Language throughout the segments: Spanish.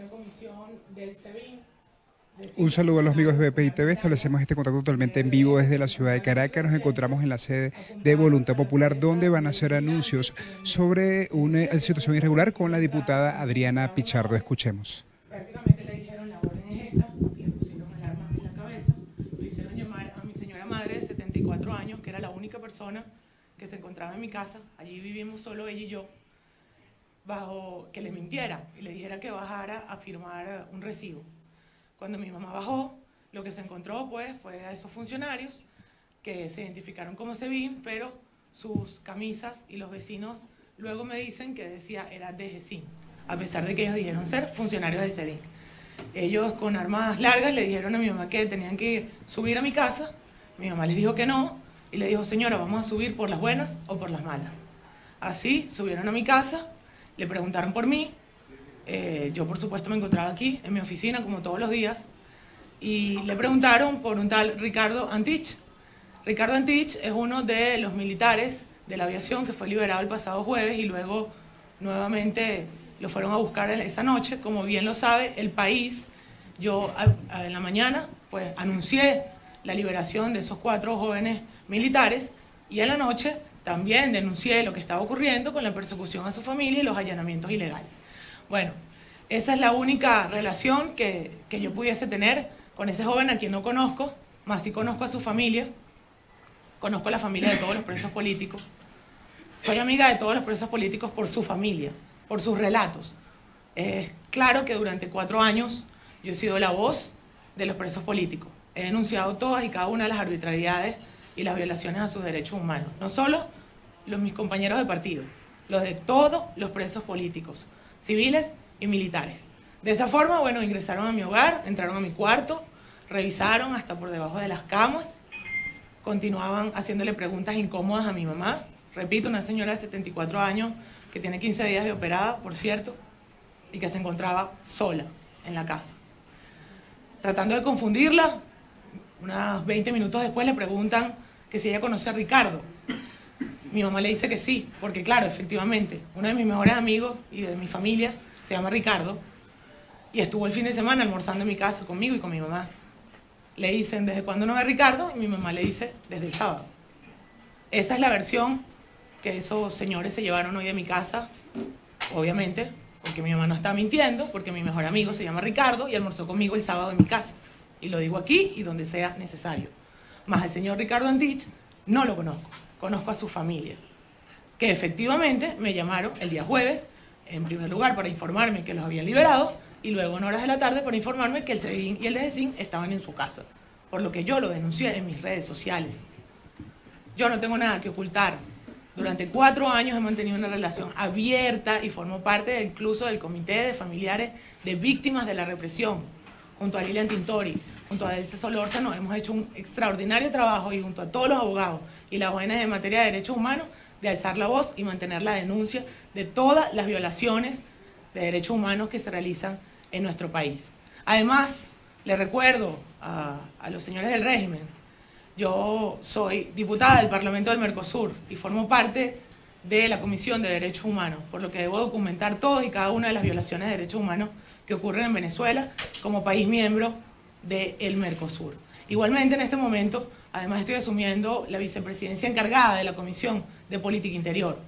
una comisión del SEBIN. Un saludo a los amigos de BPI TV. Establecemos este contacto totalmente en vivo desde la ciudad de Caracas. Nos encontramos en la sede de Voluntad Popular, donde van a hacer anuncios sobre una situación irregular con la diputada Adriana Pichardo. Escuchemos. Prácticamente le dijeron: la orden es esta, le pusieron el arma en la cabeza, lo hicieron llamar a mi señora madre de 74 años, que era la única persona que se encontraba en mi casa. Allí vivimos solo ella y yo, bajo que le mintiera y le dijera que bajara a firmar un recibo. Cuando mi mamá bajó, lo que se encontró pues fue a esos funcionarios que se identificaron como SEBIN, pero sus camisas, y los vecinos luego me dicen que decía era de DGCIN, a pesar de que ellos dijeron ser funcionarios de SEBIN. Ellos con armas largas le dijeron a mi mamá que tenían que subir a mi casa. Mi mamá le dijo que no y le dijo: señora, vamos a subir por las buenas o por las malas. Así subieron a mi casa, le preguntaron por mí. Yo por supuesto me encontraba aquí en mi oficina como todos los días, y le preguntaron por un tal Ricardo Antich. Ricardo Antich es uno de los militares de la aviación que fue liberado el pasado jueves y luego nuevamente lo fueron a buscar esa noche. Como bien lo sabe el país, yo en la mañana pues anuncié la liberación de esos 4 jóvenes militares, y en la noche también denuncié lo que estaba ocurriendo con la persecución a su familia y los allanamientos ilegales. Bueno, esa es la única relación que yo pudiese tener con ese joven, a quien no conozco, más sí conozco a su familia, conozco a la familia de todos los presos políticos. Soy amiga de todos los presos políticos por su familia, por sus relatos. Es claro que durante 4 años yo he sido la voz de los presos políticos. He denunciado todas y cada una de las arbitrariedades y las violaciones a sus derechos humanos. No solo mis compañeros de partido, los de todos los presos políticos, civiles y militares. De esa forma, bueno, ingresaron a mi hogar, entraron a mi cuarto, revisaron hasta por debajo de las camas, continuaban haciéndole preguntas incómodas a mi mamá. Repito, una señora de 74 años que tiene 15 días de operada, por cierto, y que se encontraba sola en la casa. Tratando de confundirla, unos 20 minutos después le preguntan que si ella conoce a Ricardo. Mi mamá le dice que sí, porque claro, efectivamente, uno de mis mejores amigos y de mi familia se llama Ricardo, y estuvo el fin de semana almorzando en mi casa conmigo y con mi mamá. Le dicen: ¿desde cuándo no ve a Ricardo? Y mi mamá le dice: desde el sábado. Esa es la versión que esos señores se llevaron hoy de mi casa, obviamente, porque mi mamá no está mintiendo, porque mi mejor amigo se llama Ricardo y almorzó conmigo el sábado en mi casa. Y lo digo aquí y donde sea necesario. Más el señor Ricardo Antich no lo conozco. Conozco a su familia, que efectivamente me llamaron el día jueves, en primer lugar para informarme que los habían liberado, y luego en horas de la tarde para informarme que el SEBIN y el DGCIN estaban en su casa, por lo que yo lo denuncié en mis redes sociales. Yo no tengo nada que ocultar. Durante 4 años he mantenido una relación abierta y formo parte incluso del comité de familiares de víctimas de la represión. Junto a Lilian Tintori, junto a Delce Solórzano, hemos hecho un extraordinario trabajo, y junto a todos los abogados y las ONG en materia de derechos humanos, de alzar la voz y mantener la denuncia de todas las violaciones de derechos humanos que se realizan en nuestro país. Además, le recuerdo a los señores del régimen: yo soy diputada del Parlamento del Mercosur y formo parte de la Comisión de Derechos Humanos, por lo que debo documentar todas y cada una de las violaciones de derechos humanos que ocurren en Venezuela como país miembro del Mercosur. Igualmente, en este momento, además estoy asumiendo la vicepresidencia encargada de la Comisión de Política Interior,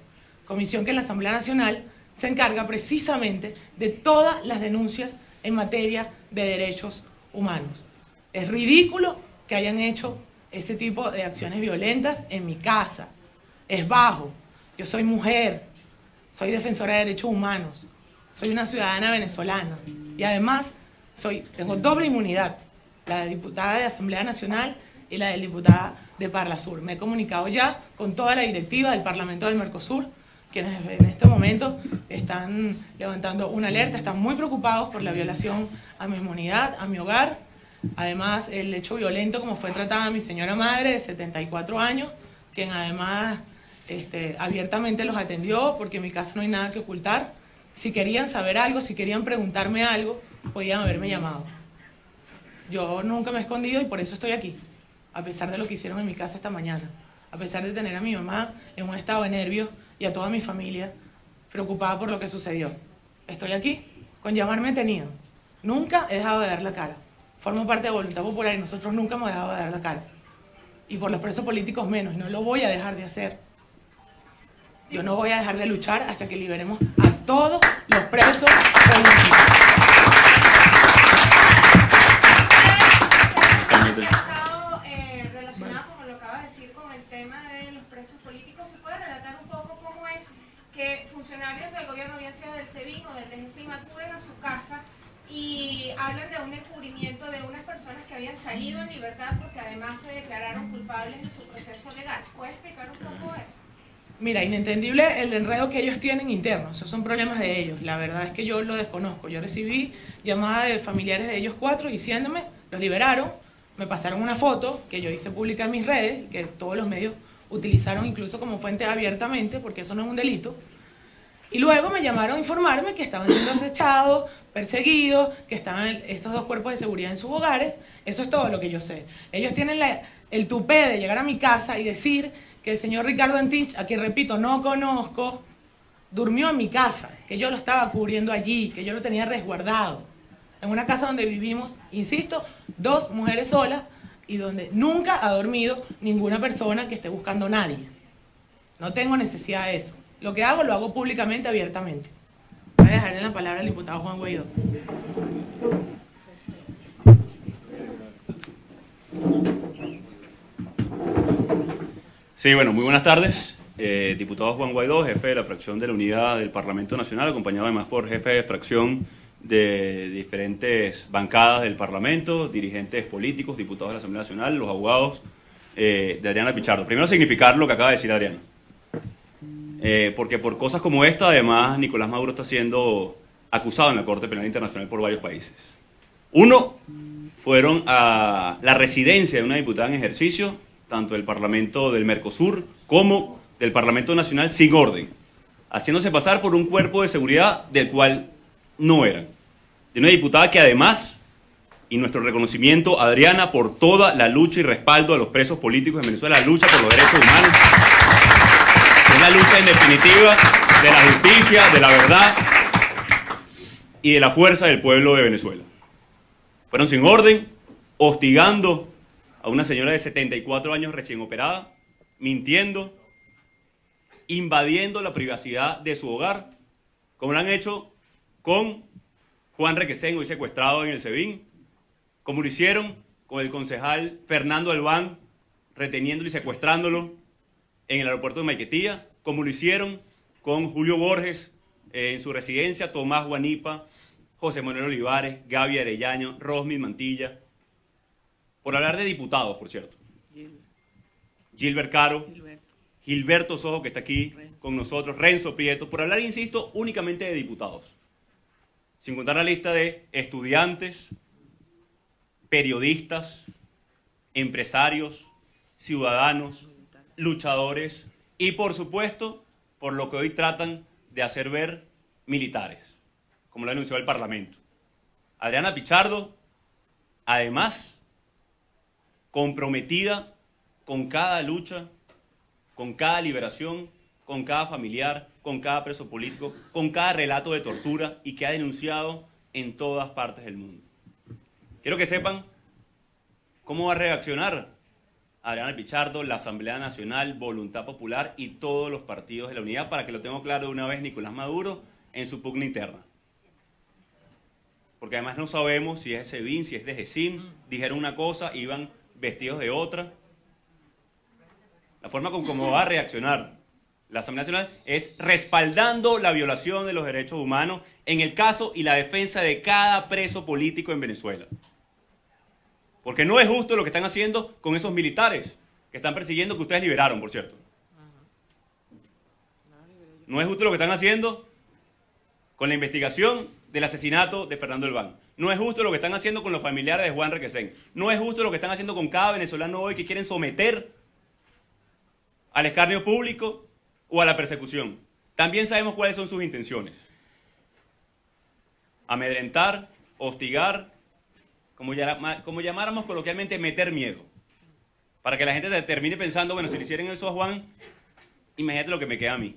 comisión que en la Asamblea Nacional se encarga precisamente de todas las denuncias en materia de derechos humanos. Es ridículo que hayan hecho ese tipo de acciones violentas en mi casa. Es bajo. Yo soy mujer, soy defensora de derechos humanos, soy una ciudadana venezolana y además tengo doble inmunidad, la de diputada de Asamblea Nacional y la de diputada de Parlasur. Me he comunicado ya con toda la directiva del Parlamento del Mercosur, quienes en este momento están levantando una alerta, están muy preocupados por la violación a mi inmunidad, a mi hogar. Además, el hecho violento como fue tratada mi señora madre de 74 años, quien además abiertamente los atendió, porque en mi casa no hay nada que ocultar. Si querían saber algo, si querían preguntarme algo, podían haberme llamado. Yo nunca me he escondido y por eso estoy aquí, a pesar de lo que hicieron en mi casa esta mañana, a pesar de tener a mi mamá en un estado de nervios y a toda mi familia preocupada por lo que sucedió. Estoy aquí, con llamarme he tenido, Nunca he dejado de dar la cara. Formo parte de Voluntad Popular y nosotros nunca hemos dejado de dar la cara. Y por los presos políticos menos, y no lo voy a dejar de hacer. Yo no voy a dejar de luchar hasta que liberemos a todos los presos políticos. Estado relacionado, como lo acaba de decir, con el tema de los presos políticos. ¿Se puede relatar un poco cómo es que funcionarios del gobierno, bien sea del SEBIN o del DGCIM, acuden a su casa y hablan de un encubrimiento de unas personas que habían salido en libertad porque además se declararon culpables en su proceso legal? ¿Puede explicar un poco eso? Mira, inentendible el enredo que ellos tienen interno, esos son problemas de ellos, la verdad es que yo lo desconozco. Yo recibí llamadas de familiares de ellos 4 diciéndome, los liberaron, me pasaron una foto que yo hice pública en mis redes, que todos los medios utilizaron incluso como fuente abiertamente, porque eso no es un delito. Y luego me llamaron a informarme que estaban siendo acechados, perseguidos, que estaban estos 2 cuerpos de seguridad en sus hogares. Eso es todo lo que yo sé. Ellos tienen el tupé de llegar a mi casa y decir que el señor Ricardo Antich, a quien repito, no conozco, durmió en mi casa, que yo lo estaba cubriendo allí, que yo lo tenía resguardado. En una casa donde vivimos, insisto, 2 mujeres solas y donde nunca ha dormido ninguna persona que esté buscando a nadie. No tengo necesidad de eso. Lo que hago, lo hago públicamente, abiertamente. Voy a dejarle la palabra al diputado Juan Guaidó. Sí, bueno, muy buenas tardes. Diputado Juan Guaidó, jefe de la fracción de la Unidad del Parlamento Nacional, acompañado además por jefe de fracción de diferentes bancadas del Parlamento, dirigentes políticos, diputados de la Asamblea Nacional, los abogados de Adriana Pichardo. Primero significar lo que acaba de decir Adriana. Porque por cosas como esta, además, Nicolás Maduro está siendo acusado en la Corte Penal Internacional por varios países. Uno, fueron a la residencia de una diputada en ejercicio, tanto del Parlamento del Mercosur como del Parlamento Nacional, sin orden, haciéndose pasar por un cuerpo de seguridad del cual no eran. De una diputada que además, y nuestro reconocimiento a Adriana por toda la lucha y respaldo a los presos políticos en Venezuela, la lucha por los derechos humanos, una lucha en definitiva de la justicia, de la verdad y de la fuerza del pueblo de Venezuela. Fueron sin orden, hostigando a una señora de 74 años recién operada, mintiendo, invadiendo la privacidad de su hogar, como lo han hecho con Juan Requesén, hoy secuestrado en el SEBIN, como lo hicieron con el concejal Fernando Albán, reteniéndolo y secuestrándolo en el aeropuerto de Maiquetía, como lo hicieron con Julio Borges en su residencia, Tomás Guanipa, José Manuel Olivares, Gaby Arellano, Rosmy Mantilla, por hablar de diputados, por cierto. Gilbert Caro, Gilberto Sojo, que está aquí con nosotros, Renzo Prieto, por hablar, insisto, únicamente de diputados. Sin contar la lista de estudiantes, periodistas, empresarios, ciudadanos, luchadores y, por supuesto, por lo que hoy tratan de hacer ver, militares, como lo anunció el Parlamento. Adriana Pichardo, además, comprometida con cada lucha, con cada liberación, con cada familiar, con cada preso político, con cada relato de tortura y que ha denunciado en todas partes del mundo. Quiero que sepan cómo va a reaccionar Adriana Pichardo, la Asamblea Nacional, Voluntad Popular y todos los partidos de la Unidad, para que lo tenga claro de una vez Nicolás Maduro en su pugna interna. Porque además no sabemos si es SEBIN, si es DGCIM, dijeron una cosa, iban vestidos de otra. La forma con cómo va a reaccionar la Asamblea Nacional es respaldando la violación de los derechos humanos en el caso y la defensa de cada preso político en Venezuela. Porque no es justo lo que están haciendo con esos militares que están persiguiendo, que ustedes liberaron, por cierto. No es justo lo que están haciendo con la investigación del asesinato de Fernando Albán. No es justo lo que están haciendo con los familiares de Juan Requesén. No es justo lo que están haciendo con cada venezolano hoy que quieren someter al escarnio público o a la persecución. También sabemos cuáles son sus intenciones. Amedrentar, hostigar, como llamáramos coloquialmente, meter miedo. Para que la gente termine pensando, bueno, si le hicieron eso a Juan, imagínate lo que me queda a mí.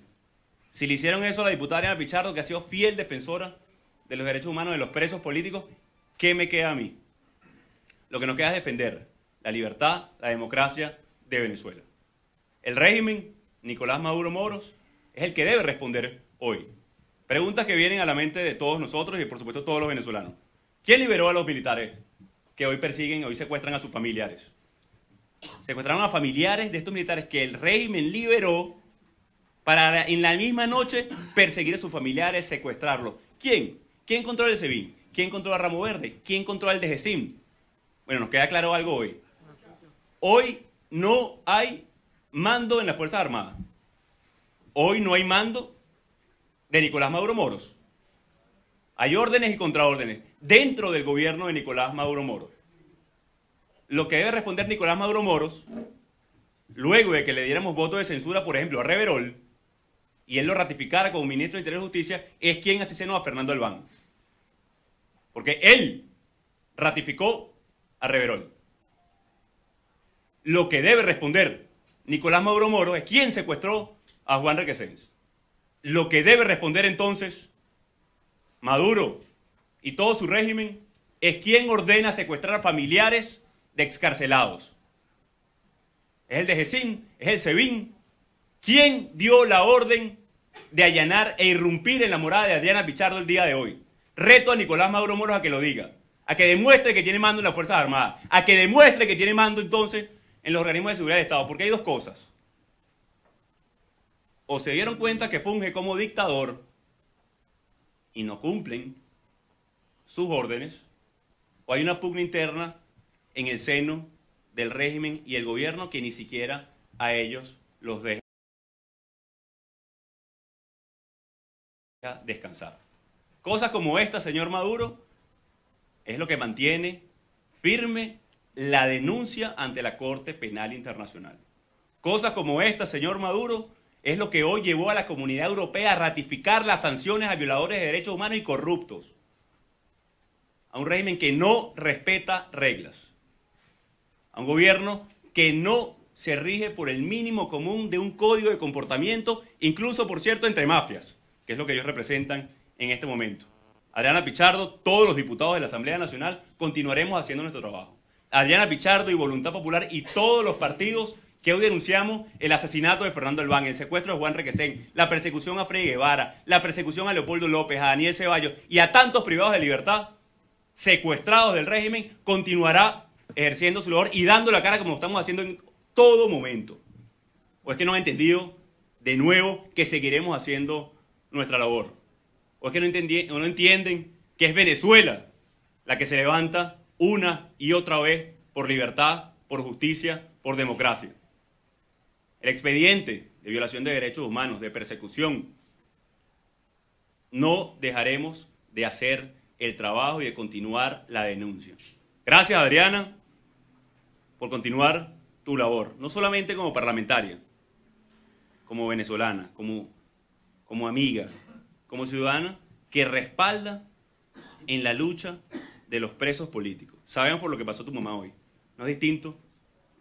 Si le hicieron eso a la diputada Adriana Pichardo, que ha sido fiel defensora de los derechos humanos de los presos políticos, ¿qué me queda a mí? Lo que nos queda es defender la libertad, la democracia de Venezuela. El régimen, Nicolás Maduro Moros, es el que debe responder hoy. Preguntas que vienen a la mente de todos nosotros y por supuesto todos los venezolanos. ¿Quién liberó a los militares que hoy persiguen, hoy secuestran a sus familiares? Secuestraron a familiares de estos militares que el régimen liberó para en la misma noche perseguir a sus familiares, secuestrarlos. ¿Quién? ¿Quién controla el SEBIN? ¿Quién controla Ramo Verde? ¿Quién controla el DGCIM? Bueno, nos queda claro algo hoy. Hoy no hay mando en las Fuerzas Armadas. Hoy no hay mando de Nicolás Maduro Moros. Hay órdenes y contraórdenes dentro del gobierno de Nicolás Maduro Moros. Lo que debe responder Nicolás Maduro Moros, luego de que le diéramos voto de censura, por ejemplo, a Reverol, y él lo ratificara como ministro de Interior y Justicia, es quien asesinó a Fernando Albán. Porque él ratificó a Reverol. Lo que debe responder Nicolás Maduro Moros es quien secuestró a Juan Requesens. Lo que debe responder entonces Maduro y todo su régimen es quien ordena secuestrar a familiares de excarcelados. Es el DGCIM, es el SEBIN. ¿Quién dio la orden de allanar e irrumpir en la morada de Adriana Pichardo el día de hoy? Reto a Nicolás Maduro Moros a que lo diga, a que demuestre que tiene mando en las Fuerzas Armadas, a que demuestre que tiene mando entonces en los organismos de seguridad del Estado, porque hay dos cosas. O se dieron cuenta que funge como dictador y no cumplen sus órdenes, o hay una pugna interna en el seno del régimen y el gobierno que ni siquiera a ellos los deja descansar. Cosas como esta, señor Maduro, es lo que mantiene firme la denuncia ante la Corte Penal Internacional. Cosas como esta, señor Maduro, es lo que hoy llevó a la comunidad europea a ratificar las sanciones a violadores de derechos humanos y corruptos. A un régimen que no respeta reglas. A un gobierno que no se rige por el mínimo común de un código de comportamiento, incluso, por cierto, entre mafias, que es lo que ellos representan en este momento. Adriana Pichardo, todos los diputados de la Asamblea Nacional, continuaremos haciendo nuestro trabajo. Adriana Pichardo y Voluntad Popular y todos los partidos que hoy denunciamos el asesinato de Fernando Albán, el secuestro de Juan Requesens, la persecución a Freddy Guevara, la persecución a Leopoldo López, a Daniel Ceballos y a tantos privados de libertad, secuestrados del régimen, continuará ejerciendo su labor y dando la cara como lo estamos haciendo en todo momento. ¿O es que no han entendido de nuevo que seguiremos haciendo nuestra labor? ¿O es que no entienden que es Venezuela la que se levanta una y otra vez por libertad, por justicia, por democracia? El expediente de violación de derechos humanos, de persecución, no dejaremos de hacer el trabajo y de continuar la denuncia. Gracias, Adriana, por continuar tu labor, no solamente como parlamentaria, como venezolana, como amiga, como ciudadana que respalda en la lucha de los presos políticos. Sabemos por lo que pasó tu mamá hoy. No es distinto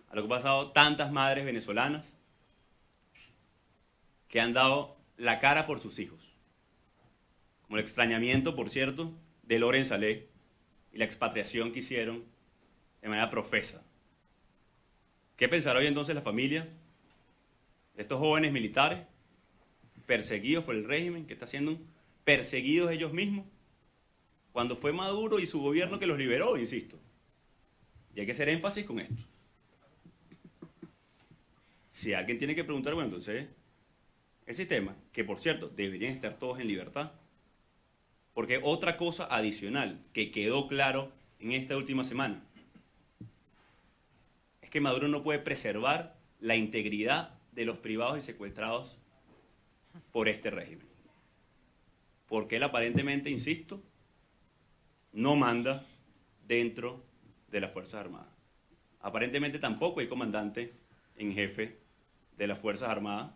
a lo que ha pasado tantas madres venezolanas que han dado la cara por sus hijos. Como el extrañamiento, por cierto, de Loren Saleh y la expatriación que hicieron de manera profesa. ¿Qué pensará hoy entonces la familia de estos jóvenes militares perseguidos por el régimen, que está siendo perseguidos ellos mismos, cuando fue Maduro y su gobierno que los liberó, insisto? Y hay que hacer énfasis con esto. Si alguien tiene que preguntar, bueno, entonces, el sistema, que por cierto, deberían estar todos en libertad, porque otra cosa adicional que quedó claro en esta última semana es que Maduro no puede preservar la integridad de los privados y secuestrados por este régimen. Porque él aparentemente, insisto, no manda dentro de las Fuerzas Armadas. Aparentemente tampoco hay comandante en jefe de las Fuerzas Armadas,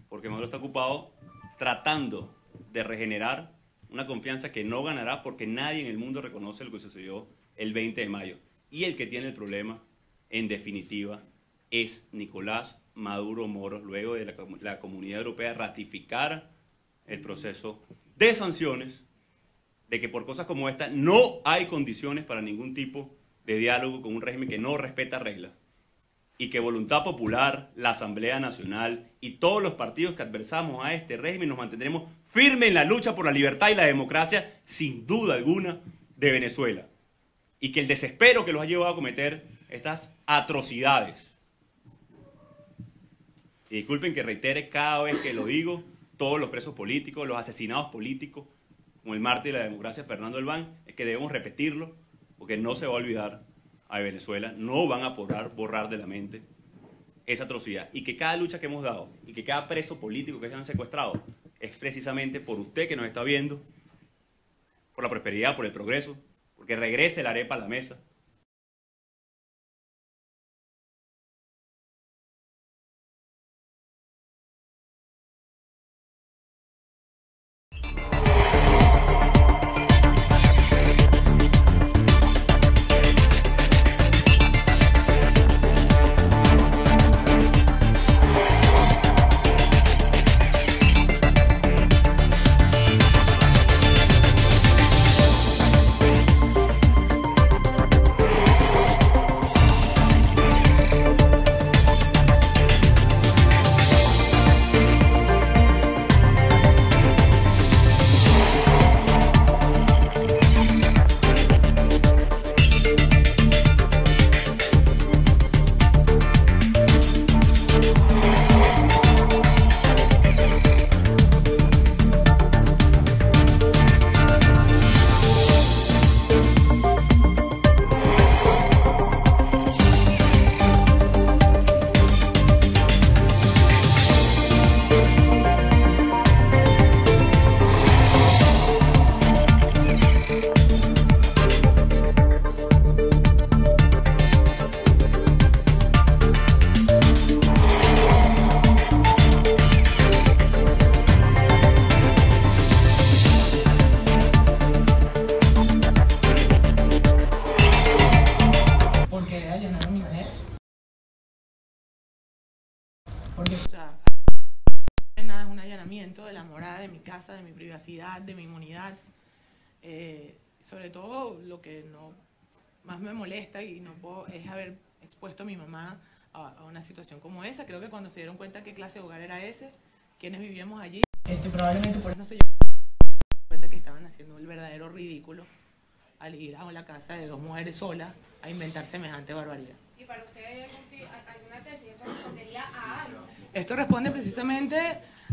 porque Maduro está ocupado tratando de regenerar una confianza que no ganará porque nadie en el mundo reconoce lo que sucedió el 20 de mayo. Y el que tiene el problema, en definitiva, es Nicolás Maduro Moros, luego de la Comunidad Europea ratificar el proceso de sanciones de que por cosas como esta no hay condiciones para ningún tipo de diálogo con un régimen que no respeta reglas, y que Voluntad Popular, la Asamblea Nacional y todos los partidos que adversamos a este régimen nos mantendremos firmes en la lucha por la libertad y la democracia, sin duda alguna, de Venezuela. Y que el desespero que los ha llevado a cometer estas atrocidades, y disculpen que reitere cada vez que lo digo, todos los presos políticos, los asesinados políticos, como el mártir de la democracia Fernando Albán, es que debemos repetirlo, porque no se va a olvidar a Venezuela, no van a borrar de la mente esa atrocidad. Y que cada lucha que hemos dado, y que cada preso político que hayan secuestrado, es precisamente por usted que nos está viendo, por la prosperidad, por el progreso, porque regrese la arepa a la mesa. Porque, o sea, nada es un allanamiento de la morada, de mi casa, de mi privacidad, de mi inmunidad. Sobre todo lo que más me molesta y no puedo es haber expuesto a mi mamá a una situación como esa. Creo que cuando se dieron cuenta qué clase de hogar era ese, quienes vivíamos allí, probablemente por eso no se dieron cuenta que estaban haciendo el verdadero ridículo al ir a la casa de dos mujeres solas a inventar semejante barbaridad. ¿Y para usted hay alguna tesis? ¿Esto respondería a algo? Esto responde precisamente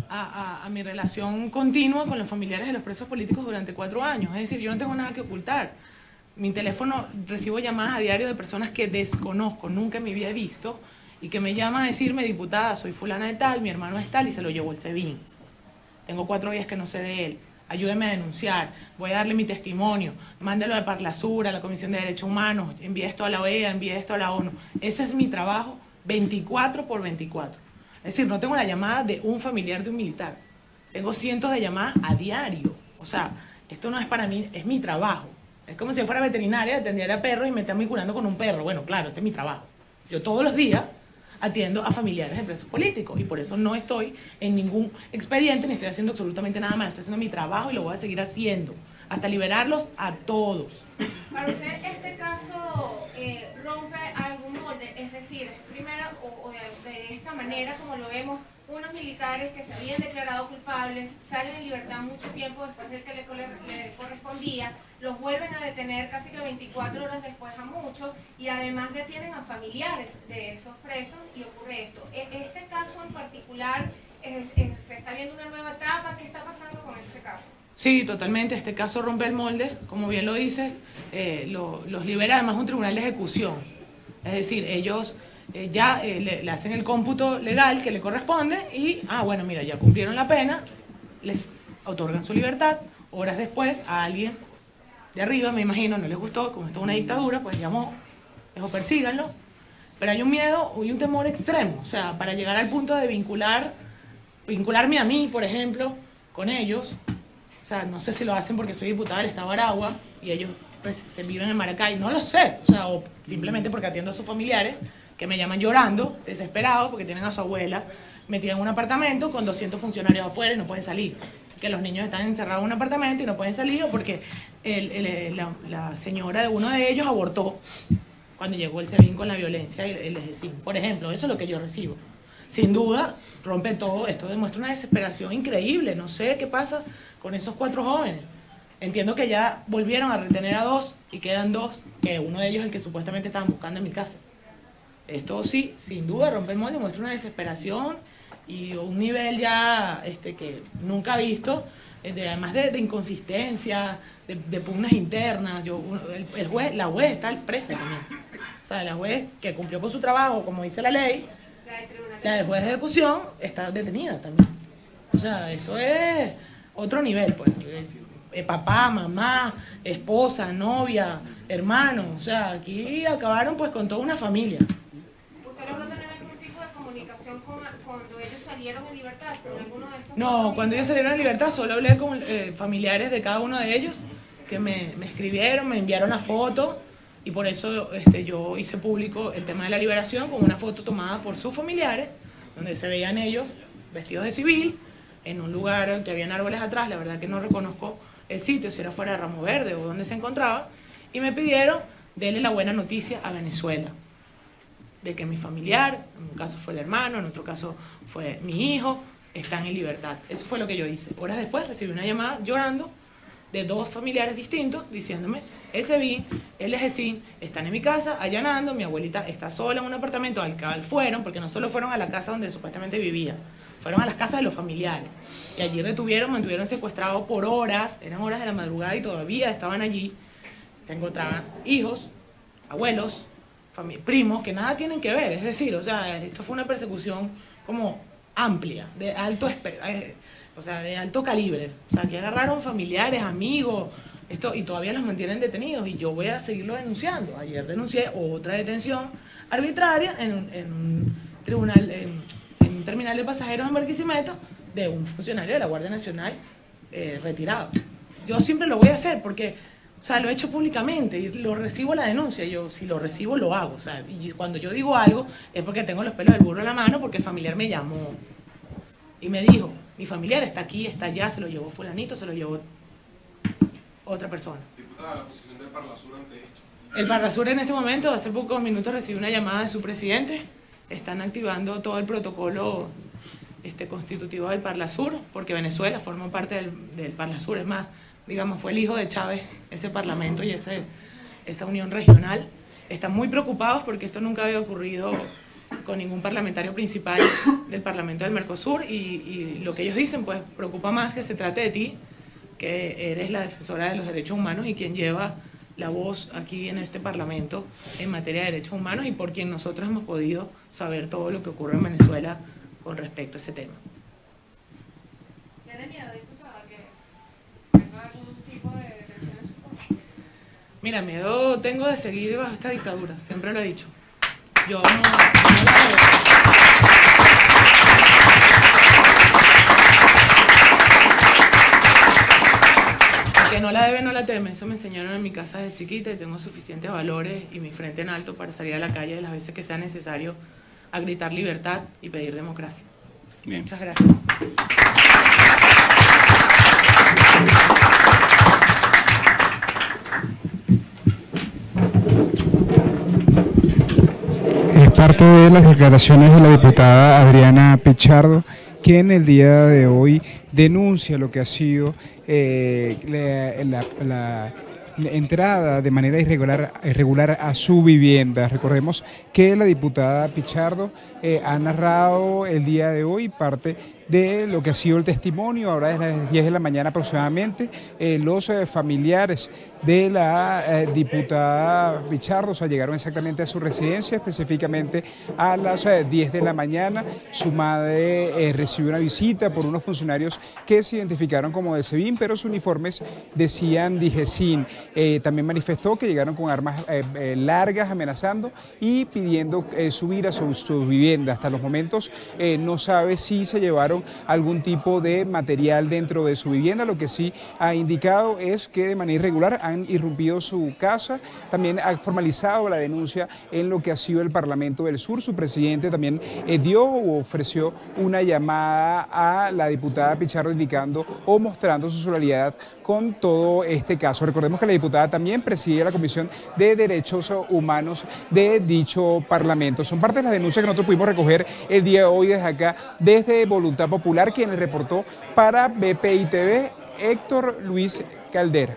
a mi relación continua con los familiares de los presos políticos durante 4 años. Es decir, yo no tengo nada que ocultar. Mi teléfono, recibo llamadas a diario de personas que desconozco, nunca me había visto, y que me llaman a decirme: diputada, soy fulana de tal, mi hermano es tal, y se lo llevó el SEBIN. Tengo 4 días que no sé de él. Ayúdeme a denunciar, voy a darle mi testimonio, mándelo a Parlasur, a la Comisión de Derechos Humanos, envíe esto a la OEA, envíe esto a la ONU. Ese es mi trabajo 24 por 24. Es decir, no tengo la llamada de un familiar de un militar. Tengo cientos de llamadas a diario. O sea, esto no es para mí, es mi trabajo. Es como si yo fuera veterinaria, atendiera perros y me están vinculando con un perro. Bueno, claro, ese es mi trabajo. Yo todos los días atiendo a familiares de presos políticos y por eso no estoy en ningún expediente ni estoy haciendo absolutamente nada más. Estoy haciendo mi trabajo y lo voy a seguir haciendo hasta liberarlos a todos. Para usted, ¿este caso rompe algún molde? Es decir, primero, de esta manera, como lo vemos, unos militares que se habían declarado culpables salen en libertad mucho tiempo después del que le correspondía, los vuelven a detener casi que 24 horas después a muchos, y además detienen a familiares de esos presos, y ocurre esto. Este caso en particular, ¿se está viendo una nueva etapa? ¿Qué está pasando con este caso? Sí, totalmente. Este caso rompe el molde, como bien lo dice, los libera además un tribunal de ejecución. Es decir, ellos le hacen el cómputo legal que le corresponde y, bueno, mira, ya cumplieron la pena, les otorgan su libertad. Horas después a alguien de arriba, me imagino, no les gustó, como esto es una dictadura, pues llamó, dijo, persíganlo. Pero hay un miedo y un temor extremo, o sea, para llegar al punto de vincularme a mí, por ejemplo, con ellos. O sea, no sé si lo hacen porque soy diputada del Estado de Aragua y ellos pues, viven en Maracay, no lo sé. O sea, o simplemente porque atiendo a sus familiares que me llaman llorando, desesperados, porque tienen a su abuela metida en un apartamento con 200 funcionarios afuera y no pueden salir. que los niños están encerrados en un apartamento y no pueden salir, o porque la señora de uno de ellos abortó cuando llegó el SEBIN con la violencia y el DGCIN. Por ejemplo, eso es lo que yo recibo. Sin duda, rompe todo. Esto demuestra una desesperación increíble. No sé qué pasa con esos 4 jóvenes. Entiendo que ya volvieron a retener a 2 y quedan 2, que uno de ellos es el que supuestamente estaban buscando en mi casa. Esto sí, sin duda, rompe el molde, muestra una desesperación y un nivel ya que nunca he visto, además de inconsistencia, de pugnas internas. La juez está presa también. O sea, la juez que cumplió con su trabajo, como dice la ley, la del juez de ejecución está detenida también. O sea, esto es otro nivel, pues. Papá, mamá, esposa, novia, hermano. O sea, aquí acabaron pues con toda una familia. ¿Usted logró tener algún tipo de comunicación cuando ellos salieron en libertad? ¿Con alguno de estos? No, cuando ellos salieron en libertad solo hablé con familiares de cada uno de ellos que me escribieron, me enviaron la foto y por eso yo hice público el tema de la liberación con una foto tomada por sus familiares, donde se veían ellos vestidos de civil en un lugar que habían árboles atrás. La verdad que no reconozco el sitio, si era fuera de Ramo Verde o donde se encontraba, y me pidieron darle la buena noticia a Venezuela, de que mi familiar, en un caso fue el hermano, en otro caso fue mi hijo, están en libertad. Eso fue lo que yo hice. Horas después recibí una llamada llorando de 2 familiares distintos diciéndome: el SEBIN, el DGCIN están en mi casa allanando, mi abuelita está sola en un apartamento al cual fueron, porque no solo fueron a la casa donde supuestamente vivía, fueron a las casas de los familiares. Y allí mantuvieron secuestrados por horas, eran horas de la madrugada y todavía estaban allí. Se encontraban hijos, abuelos, primos, que nada tienen que ver. Es decir, o sea, esto fue una persecución como amplia, de alto calibre. O sea, que agarraron familiares, amigos, y todavía los mantienen detenidos. Y yo voy a seguirlo denunciando. Ayer denuncié otra detención arbitraria en un tribunal, en un terminal de pasajeros en Barquisimeto, de un funcionario de la Guardia Nacional retirado. Yo siempre lo voy a hacer porque, o sea, lo he hecho públicamente y lo recibo la denuncia. Yo, si lo recibo, lo hago. O sea, y cuando yo digo algo es porque tengo los pelos del burro en la mano, porque el familiar me llamó y me dijo: mi familiar está aquí, está allá, se lo llevó fulanito, se lo llevó otra persona. Diputada, la posición del Parlasur ante esto. El Parlasur en este momento, hace pocos minutos, recibió una llamada de su presidente. Están activando todo el protocolo constitutivo del Parlasur, porque Venezuela forma parte del Parlasur. Es más, digamos, fue el hijo de Chávez, ese parlamento y esa unión regional. Están muy preocupados porque esto nunca había ocurrido con ningún parlamentario principal del Parlamento del Mercosur, y lo que ellos dicen pues preocupa más que se trate de ti, que eres la defensora de los derechos humanos y quien lleva la voz aquí en este Parlamento en materia de derechos humanos, y por quien nosotros hemos podido saber todo lo que ocurre en Venezuela con respecto a ese tema. ¿Tiene miedo, diputada, que tenga algún tipo de detención en su contra? Mira, miedo tengo de seguir bajo esta dictadura, siempre lo he dicho. Yo no la veo. Que no la debe, no la teme. Eso me enseñaron en mi casa desde chiquita y tengo suficientes valores y mi frente en alto para salir a la calle de las veces que sea necesario a gritar libertad y pedir democracia. Bien. Muchas gracias. Es parte de las declaraciones de la diputada Adriana Pichardo, quien el día de hoy denuncia lo que ha sido la entrada de manera irregular a su vivienda. Recordemos que la diputada Pichardo ha narrado el día de hoy parte de lo que ha sido el testimonio. Ahora es las 10 de la mañana aproximadamente. Los familiares de la diputada Pichardo, o sea, llegaron exactamente a su residencia, específicamente a las 10 de la mañana. Su madre recibió una visita por unos funcionarios que se identificaron como del SEBIN, pero sus uniformes decían DGCIN. También manifestó que llegaron con armas largas amenazando y pidiendo subir a su vivienda. vivienda. Hasta los momentos no sabe si se llevaron algún tipo de material dentro de su vivienda. Lo que sí ha indicado es que de manera irregular han irrumpido su casa. También ha formalizado la denuncia en lo que ha sido el Parlamento del Sur. Su presidente también dio o ofreció una llamada a la diputada Pichardo indicando o mostrando su solidaridad con todo este caso. Recordemos que la diputada también preside la Comisión de Derechos Humanos de dicho Parlamento. Son parte de las denuncias que nosotros pudimos recoger el día de hoy desde acá, desde Voluntad Popular, quien reportó para BPI TV, Héctor Luis Caldera.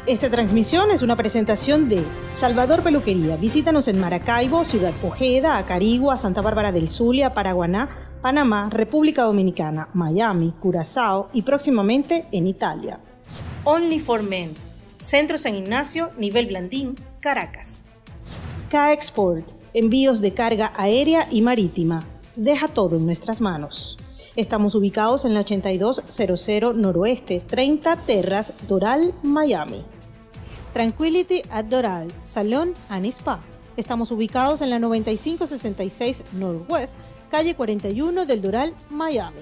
Esta transmisión es una presentación de Salvador Peluquería. Visítanos en Maracaibo, Ciudad Ojeda, Acarigua, Santa Bárbara del Zulia, Paraguaná, Panamá, República Dominicana, Miami, Curazao y próximamente en Italia. Only for Men. Centro San Ignacio, Nivel Blandín, Caracas. K-Export. Envíos de carga aérea y marítima. Deja todo en nuestras manos. Estamos ubicados en la 8200 Noroeste, 30 Terras, Doral, Miami. Tranquility at Doral, Salón and Spa. Estamos ubicados en la 9566 Northwest, calle 41 del Doral, Miami.